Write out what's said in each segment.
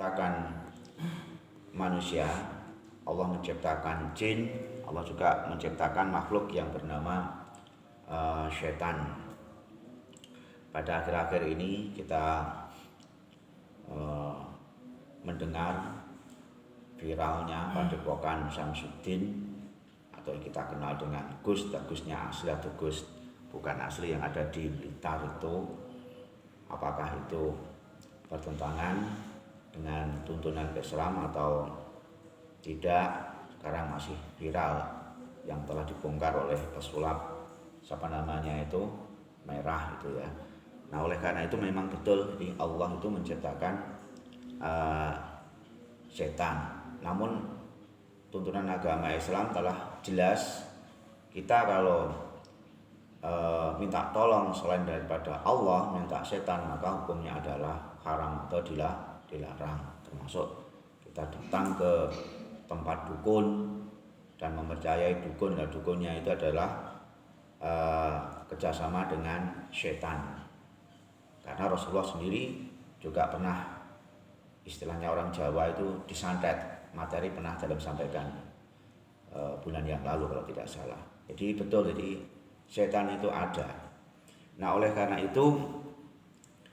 menciptakan manusia, Allah menciptakan jin, Allah juga menciptakan makhluk yang bernama setan. Pada akhir-akhir ini kita mendengar viralnya Padepokan Syamsuddin atau yang kita kenal dengan Gus, Gusnya asli atau Gus bukan asli yang ada di Blitar itu, apakah itu bertentangan dengan tuntunan Islam atau tidak, sekarang masih viral yang telah dibongkar oleh pesulap Merah itu ya. Nah, oleh karena itu memang betul jadi Allah itu menciptakan setan. Namun tuntunan agama Islam telah jelas, kita kalau minta tolong selain daripada Allah, minta setan, maka hukumnya adalah haram atau dilarang. Termasuk kita datang ke tempat dukun dan mempercayai dukun, dan dukunnya itu adalah kerjasama dengan setan. Karena Rasulullah sendiri juga pernah, istilahnya orang Jawa itu disantet, materi pernah dalam sampaikan bulan yang lalu kalau tidak salah. Jadi betul, jadi setan itu ada. Nah, oleh karena itu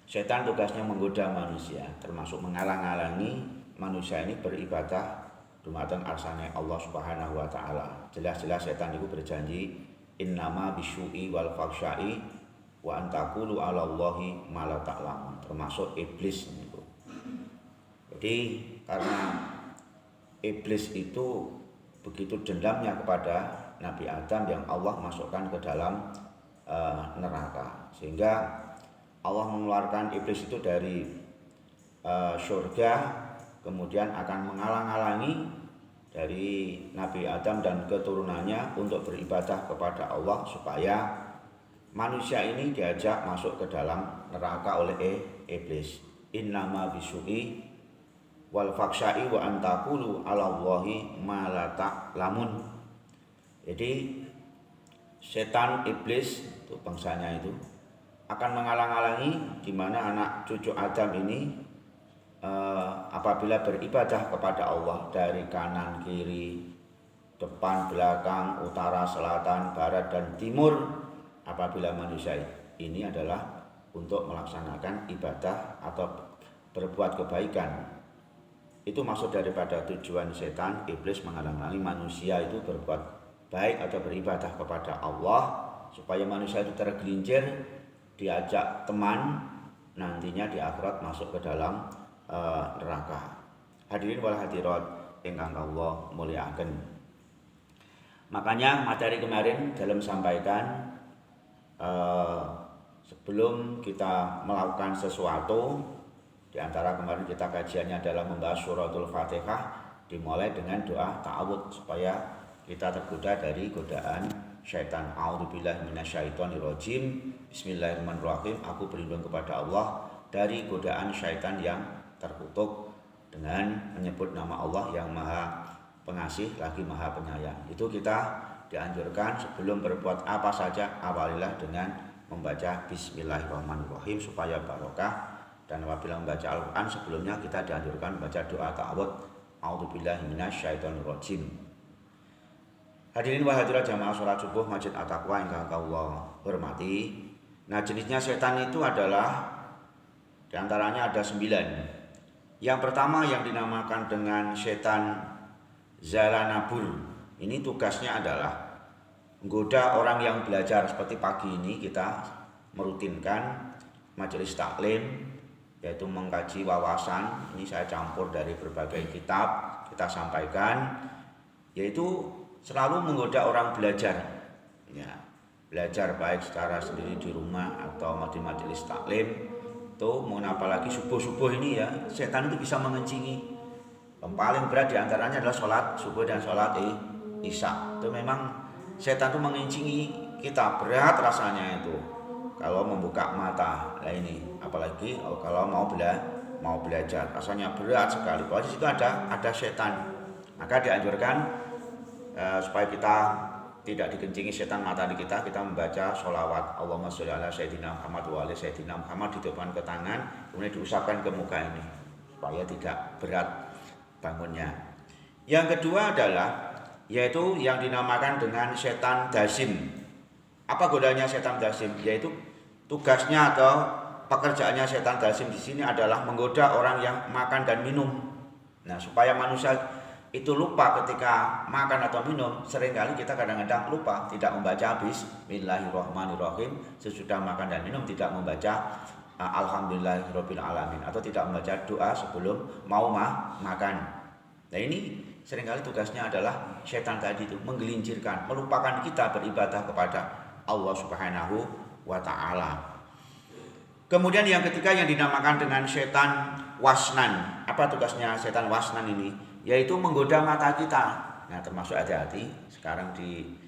setan tugasnya menggoda manusia, termasuk menghalang-halangi manusia ini beribadah dumateng arsane Allah Subhanahu wa taala. Jelas-jelas setan itu berjanji innama bisyu'i wal faksya'i wa antakulu 'alallahi ma la ta'lamun, termasuk iblis itu. Jadi karena iblis itu begitu dendamnya kepada Nabi Adam yang Allah masukkan ke dalam neraka, sehingga Allah mengeluarkan iblis itu dari surga, kemudian akan menghalang-halangi dari Nabi Adam dan keturunannya untuk beribadah kepada Allah, supaya manusia ini diajak masuk ke dalam neraka oleh iblis. Innama bisu'i wal faksya'i wa antakulu 'alallahi ma la ta'lamun. Jadi setan, iblis itu bangsanya itu akan menghalang-halangi di mana anak cucu Adam ini apabila beribadah kepada Allah dari kanan kiri, depan belakang, utara selatan, barat dan timur. Apabila manusia ini adalah untuk melaksanakan ibadah atau berbuat kebaikan, itu maksud daripada tujuan setan, iblis menghalang-halangi manusia itu berbuat baik atau beribadah kepada Allah, supaya manusia itu tergelincir, diajak teman, nantinya di akhirat masuk ke dalam neraka. Hadirin wal hadirat ingkang Allah mulyakaken. Makanya materi kemarin dalam sampaikan, sebelum kita melakukan sesuatu, di antara kemarin kita kajiannya adalah membahas suratul Fatihah, dimulai dengan doa ta'awudz supaya kita tergoda dari godaan syaitan. A'udzubillahi minasyaitonirrajim. Bismillahirrahmanirrahim. Aku berlindung kepada Allah dari godaan syaitan yang terkutuk, dengan menyebut nama Allah yang Maha Pengasih lagi Maha Penyayang. Itu kita dianjurkan sebelum berbuat apa saja, awalilah dengan membaca Bismillahirrahmanirrahim supaya barokah. Dan apabila membaca Al-Quran sebelumnya kita dianjurkan membaca doa ta'awudz. A'udzubillahi minasyaitonirrajim. Hadirin wa hadirat jamaah sholat subuh Masjid At-Taqwa yang Allah hormati. Nah, jenisnya setan itu adalah diantaranya ada 9. Yang pertama yang dinamakan dengan setan Zalanabur. Ini tugasnya adalah menggoda orang yang belajar. Seperti pagi ini kita merutinkan majelis taklim, yaitu mengkaji wawasan. Ini saya campur dari berbagai kitab, kita sampaikan, yaitu selalu menggoda orang belajar, ya, belajar baik secara sendiri di rumah atau di majelis taklim. Itu apalagi subuh-subuh ini ya, setan itu bisa mengencingi. Yang paling berat diantaranya adalah sholat subuh dan sholat isya. Itu memang setan itu mengencingi kita, berat rasanya itu kalau membuka mata. Nah ini apalagi kalau mau belajar, rasanya berat sekali. Pokoknya situ ada setan. Maka dianjurkan supaya kita tidak dikencingi setan mata di kita membaca sholawat Allahumma sholli ala sayyidina Muhammad wa ala sayyidina Muhammad, ditiupkan ke tangan, kemudian diusapkan ke muka ini. supaya tidak berat bangunnya. Yang kedua adalah yaitu yang dinamakan dengan setan dasim. Apa godanya setan dasim? Yaitu tugasnya atau pekerjaannya setan dasim di sini adalah menggoda orang yang makan dan minum. Nah, supaya manusia itu lupa ketika makan atau minum. Seringkali kita kadang-kadang lupa tidak membaca Bismillahirrahmanirrahim sesudah makan dan minum, tidak membaca Alhamdulillahirabbil alamin atau tidak membaca doa sebelum mau makan. Nah, ini seringkali tugasnya adalah setan tadi itu menggelincirkan, melupakan kita beribadah kepada Allah Subhanahu wa taala. Kemudian yang ketiga yang dinamakan dengan setan wasnan. Apa tugasnya setan wasnan ini? Yaitu menggoda mata kita. Nah, termasuk hati-hati sekarang di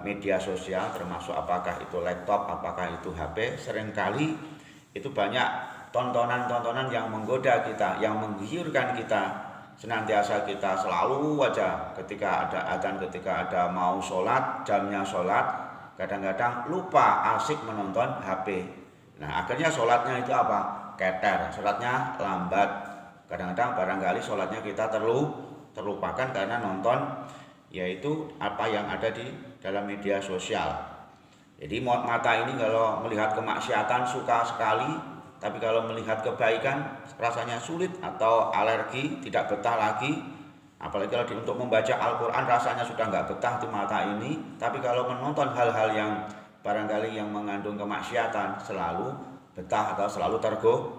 media sosial, termasuk apakah itu laptop, apakah itu HP, seringkali itu banyak tontonan-tontonan yang menggoda kita, yang menggiurkan kita. Senantiasa kita selalu aja ketika ada adzan, ketika ada mau sholat, jamnya sholat, kadang-kadang lupa asik menonton HP. Nah, akhirnya sholatnya itu apa? Keter, sholatnya lambat. Kadang-kadang barangkali sholatnya kita terlupakan karena nonton yaitu apa yang ada di dalam media sosial. Jadi mata ini kalau melihat kemaksiatan suka sekali, tapi kalau melihat kebaikan rasanya sulit atau alergi, tidak betah lagi. Apalagi kalau untuk membaca Al-Quran rasanya sudah nggak betah di mata ini. Tapi kalau menonton hal-hal yang barangkali yang mengandung kemaksiatan selalu betah atau selalu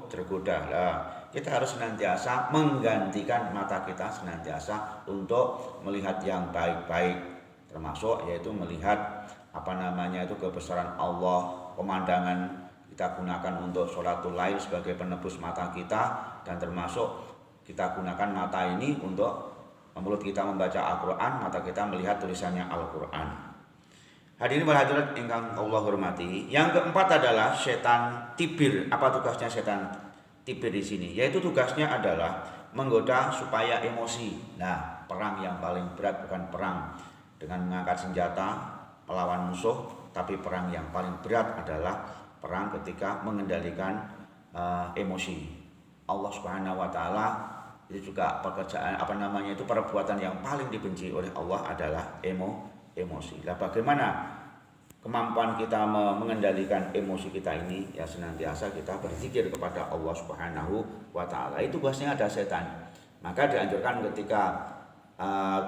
tergoda. Nah, kita harus senantiasa menggantikan mata kita senantiasa untuk melihat yang baik-baik, termasuk yaitu melihat kebesaran Allah, pemandangan kita gunakan untuk sholatul lail sebagai penebus mata kita, dan termasuk kita gunakan mata ini untuk mulut kita membaca Al-Quran, mata kita melihat tulisannya Al-Quran. Hadirin wal hadirat ingkang Allah hormati. Yang keempat adalah setan tibir. Apa tugasnya setan tibir di sini? Yaitu tugasnya adalah menggoda supaya emosi. Nah, perang yang paling berat bukan perang dengan mengangkat senjata melawan musuh, tapi perang yang paling berat adalah perang ketika mengendalikan emosi. Allah Subhanahu wa taala itu juga pekerjaan perbuatan yang paling dibenci oleh Allah adalah emosi. Lah bagaimana kemampuan kita mengendalikan emosi kita ini? Ya senantiasa kita berzikir kepada Allah Subhanahu wa taala. Itu tugasnya ada setan. Maka dianjurkan ketika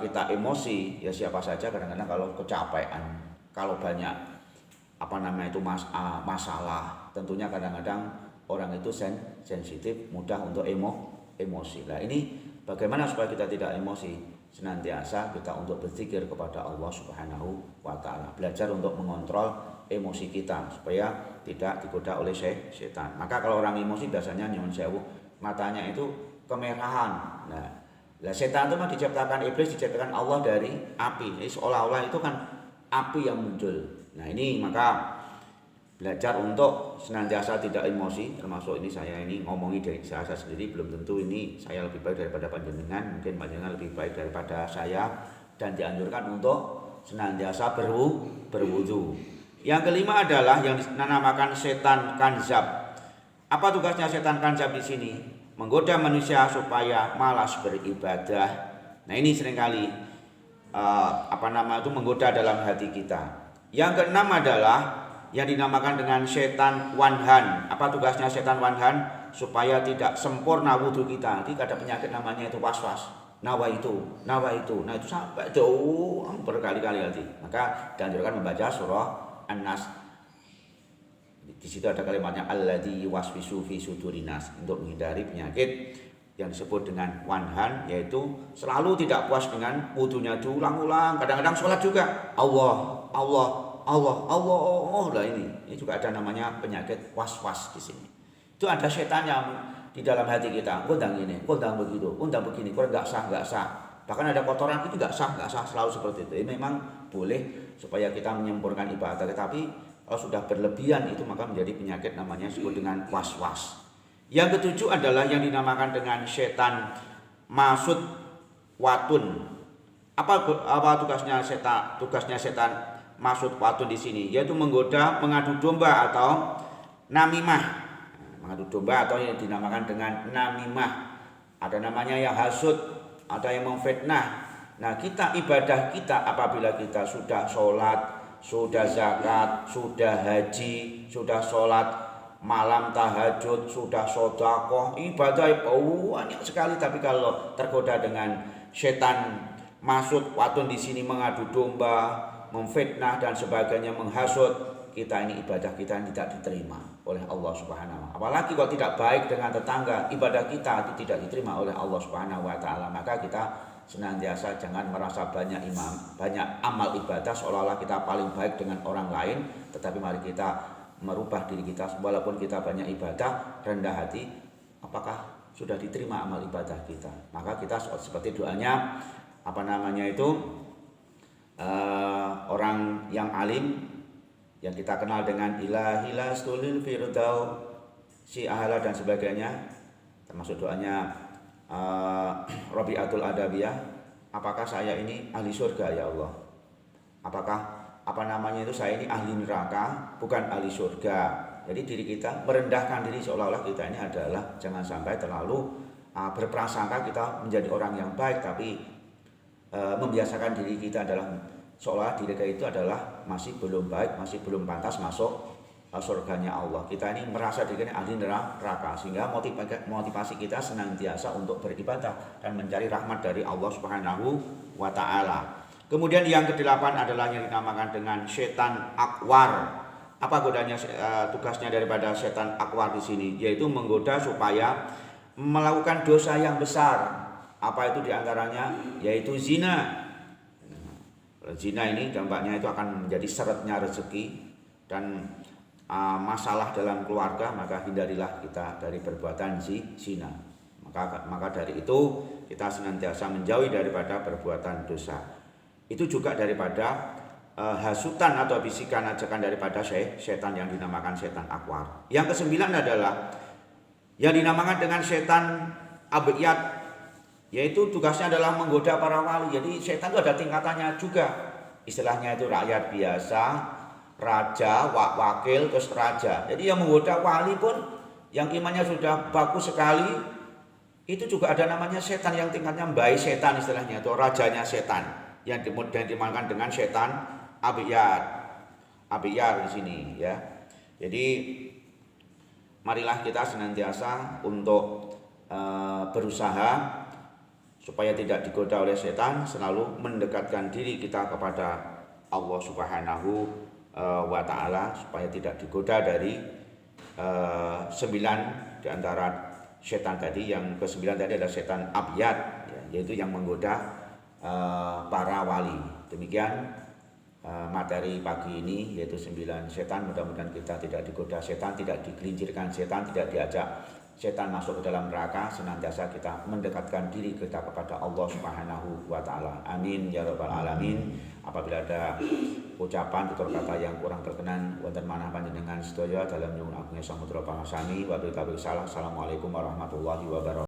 kita emosi, ya siapa saja kadang-kadang kalau kecapean, kalau banyak masalah, tentunya kadang-kadang orang itu sensitif, mudah untuk emosi. Nah, ini bagaimana supaya kita tidak emosi? Senantiasa kita untuk berzikir kepada Allah Subhanahu wa taala. Belajar untuk mengontrol emosi kita supaya tidak digoda oleh setan. Maka kalau orang emosi biasanya nyuwun sewu, matanya itu kemerahan. Nah, setan itu mah diciptakan iblis, diciptakan Allah dari api. Jadi seolah-olah itu kan api yang muncul. Nah, ini maka belajar untuk senantiasa tidak emosi, termasuk ini saya ini ngomongi dari saya sendiri, belum tentu ini saya lebih baik daripada panjenengan, mungkin panjenengan lebih baik daripada saya, dan dianjurkan untuk senantiasa berwudu. Yang kelima adalah yang dinamakan setan kanzab. Apa tugasnya setan kanzab di sini? Menggoda manusia supaya malas beribadah. Nah, ini seringkali menggoda dalam hati kita. Yang keenam adalah yang dinamakan dengan setan wanhan. Apa tugasnya setan wanhan? Supaya tidak sempurna wudhu kita. Jadi ada penyakit namanya itu was-was. Nawa itu. Nah itu sampai jauh berkali-kali nanti. Maka dianjurkan membaca surah An-Nas. Di situ ada kalimatnya alladzi yuwaswisu fi sudurin nas, untuk menghindari penyakit yang disebut dengan wanhan, yaitu selalu tidak puas dengan wudhunya, diulang-ulang. Kadang-kadang sholat juga Allah. Lah ini juga ada namanya penyakit was-was di sini. Itu ada setan yang di dalam hati kita. Kondang ini, kondang begitu, kondang begini, kok enggak sah. Bahkan ada kotoran itu enggak sah, selalu seperti itu. Ini memang boleh supaya kita menyempurnakan ibadah, tetapi kalau sudah berlebihan itu maka menjadi penyakit namanya disebut dengan was-was. Yang ketujuh adalah yang dinamakan dengan setan masud watun. Apa tugasnya setan? Tugasnya setan masud watun di sini yaitu menggoda, mengadu domba atau namimah. mengadu domba atau yang dinamakan dengan namimah. Ada namanya yang hasud, ada yang memfitnah. Nah, ibadah kita apabila kita sudah sholat, sudah zakat, sudah haji, sudah sholat malam tahajud, sudah sedekah, ibadah banyak sekali. Tapi kalau tergoda dengan setan masuk watun di sini mengadu domba, memfitnah dan sebagainya, menghasut, kita ini ibadah kita tidak diterima oleh Allah Subhanahu wa taala. Apalagi kalau tidak baik dengan tetangga, ibadah kita itu tidak diterima oleh Allah Subhanahu wa taala. Maka kita senantiasa jangan merasa banyak amal ibadah seolah-olah kita paling baik dengan orang lain, tetapi mari kita merubah diri kita, walaupun kita banyak ibadah, rendah hati, apakah sudah diterima amal ibadah kita. Maka kita seperti doanya orang yang alim yang kita kenal dengan ilahila stulil firdau si ahala dan sebagainya, termasuk doanya Rabi'atul Adabiyah, apakah saya ini ahli surga ya Allah, apakah saya ini ahli neraka bukan ahli surga. Jadi diri kita merendahkan diri seolah-olah kita ini adalah, jangan sampai terlalu berprasangka kita menjadi orang yang baik, tapi membiasakan diri kita adalah seolah diri kita itu adalah masih belum baik, masih belum pantas masuk surganya Allah. Kita ini merasa diri kita ahli neraka, sehingga motivasi kita senantiasa untuk beribadah dan mencari rahmat dari Allah Subhanahu wa taala. Kemudian yang ke-8 adalah yang dinamakan dengan setan akwar. Apa godanya, tugasnya daripada setan akwar di sini? Yaitu menggoda supaya melakukan dosa yang besar. Apa itu diantaranya? Yaitu zina. Zina ini dampaknya itu akan menjadi seretnya rezeki dan masalah dalam keluarga, maka hindarilah kita dari perbuatan zina. Maka dari itu kita senantiasa menjauhi daripada perbuatan dosa. Itu juga daripada hasutan atau bisikan ajakan daripada setan yang dinamakan setan akwar. Yang ke-9 adalah yang dinamakan dengan setan abiyat, yaitu tugasnya adalah menggoda para wali. Jadi setan itu ada tingkatannya juga. Istilahnya itu rakyat biasa, raja, wakil, terus raja. Jadi yang menggoda wali pun yang imannya sudah bagus sekali, itu juga ada namanya setan yang tingkatnya bayi setan, istilahnya itu rajanya setan, yang kemudian dimakan dengan setan abiyar di sini ya. Jadi marilah kita senantiasa untuk berusaha supaya tidak digoda oleh setan, selalu mendekatkan diri kita kepada Allah Subhanahu wa taala supaya tidak digoda dari 9 di antara setan tadi. Yang ke-9 tadi adalah setan abiyat ya, yaitu yang menggoda para wali. Demikian materi pagi ini, yaitu 9 setan. Mudah-mudahan kita tidak digoda setan, tidak digelincirkan setan, tidak diajak setan masuk ke dalam neraka. Senantiasa kita mendekatkan diri kita kepada Allah Subhanahu wa taala. Amin ya rabbal alamin. Apabila ada ucapan tutur kata yang kurang berkenan wonten manah panjenengan sedaya dalam nyuwun agungnya samudra pangasami wa billahi salah. Assalamualaikum warahmatullahi wabarakatuh.